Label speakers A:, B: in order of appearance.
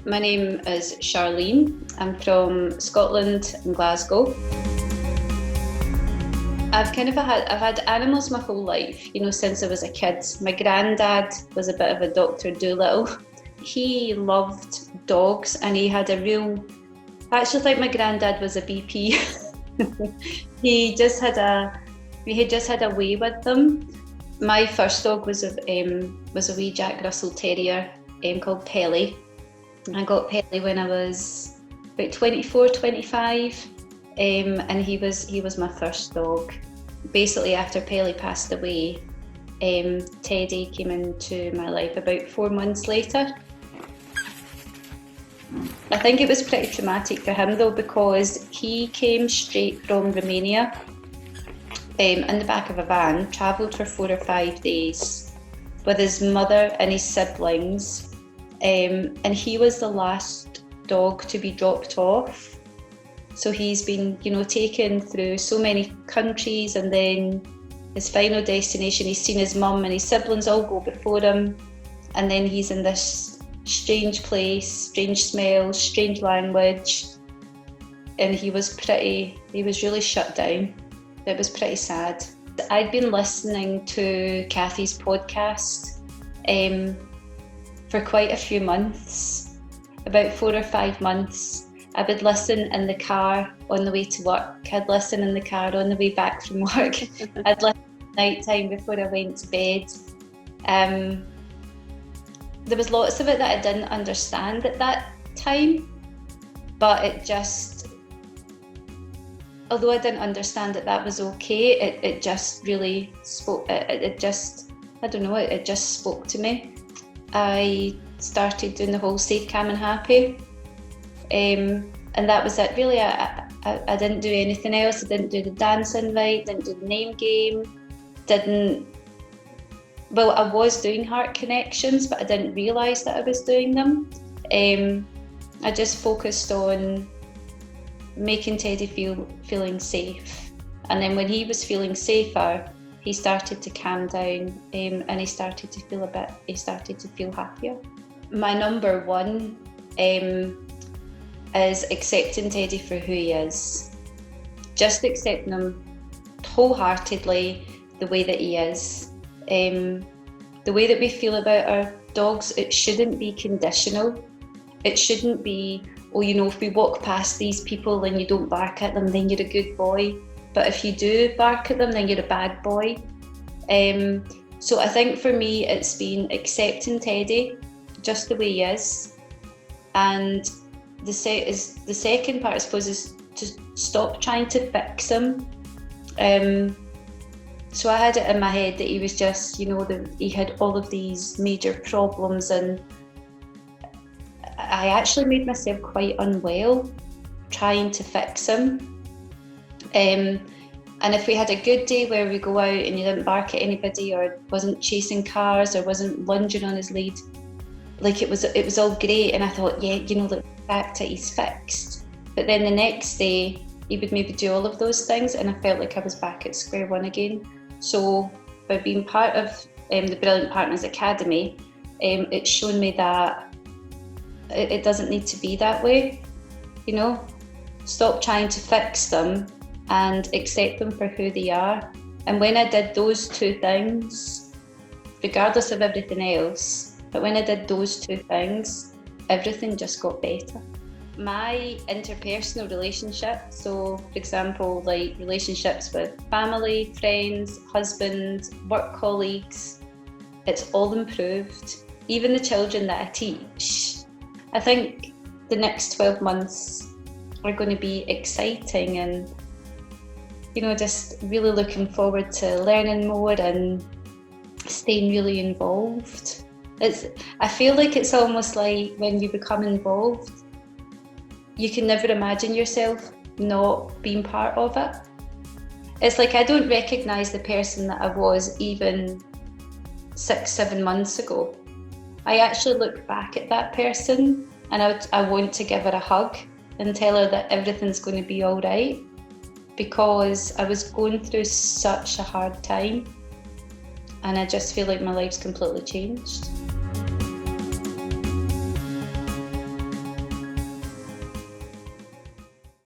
A: My name is Charlene. I'm from Scotland and Glasgow. I've had animals my whole life, since I was a kid. My granddad was a bit of a Dr. Dolittle. He loved dogs and he had I actually think my granddad was a BP. He had just had a way with them. My first dog was a wee Jack Russell Terrier called Pelly. I got Pelly when I was about 24, 25, and he was my first dog. Basically, after Pelly passed away, Teddy came into my life about 4 months later. I think it was pretty traumatic for him though, because he came straight from Romania in the back of a van, travelled for 4 or 5 days with his mother and his siblings. And he was the last dog to be dropped off. So he's been, taken through so many countries, and then his final destination, he's seen his mum and his siblings all go before him. And then he's in this strange place, strange smells, strange language. And he was really shut down. It was pretty sad. I'd been listening to Kathy's podcast for quite a few months, about 4 or 5 months. I would listen in the car on the way to work. I'd listen in the car on the way back from work. I'd listen at night time before I went to bed. There was lots of it that I didn't understand at that time, but although I didn't understand that was okay, it just really spoke. It just spoke to me. I started doing the whole safe, calm and happy, and that was it really. I didn't do anything else. I didn't do the dance invite, didn't do the name game, I was doing heart connections, but I didn't realise that I was doing them. I just focused on making Teddy feeling safe, and then when he was feeling safer, he started to calm down, and he started to feel happier. My number one is accepting Teddy for who he is. Just accepting him wholeheartedly, the way that he is. The way that we feel about our dogs, it shouldn't be conditional. It shouldn't be, if we walk past these people and you don't bark at them, then you're a good boy. But if you do bark at them, then you're a bad boy. So I think for me, it's been accepting Teddy just the way he is. And the second part, I suppose, is to stop trying to fix him. So I had it in my head that he was just, he had all of these major problems, and I actually made myself quite unwell trying to fix him. And if we had a good day where we go out and you didn't bark at anybody, or wasn't chasing cars, or wasn't lunging on his lead, like it was all great, and I thought, look back to he's fixed. But then the next day he would maybe do all of those things, and I felt like I was back at square one again. So by being part of the Brilliant Partners Academy, it's shown me that it doesn't need to be that way. Stop trying to fix them and accept them for who they are. And when I did those two things, regardless of everything else, but when I did those two things, everything just got better. My interpersonal relationships, so for example, like relationships with family, friends, husband, work colleagues, it's all improved. Even the children that I teach, I think the next 12 months are going to be exciting, and just really looking forward to learning more and staying really involved. I feel like it's almost like when you become involved, you can never imagine yourself not being part of it. It's like I don't recognise the person that I was even 6-7 months ago. I actually look back at that person and I want to give her a hug and tell her that everything's going to be all right, because I was going through such a hard time, and I just feel like my life's completely changed.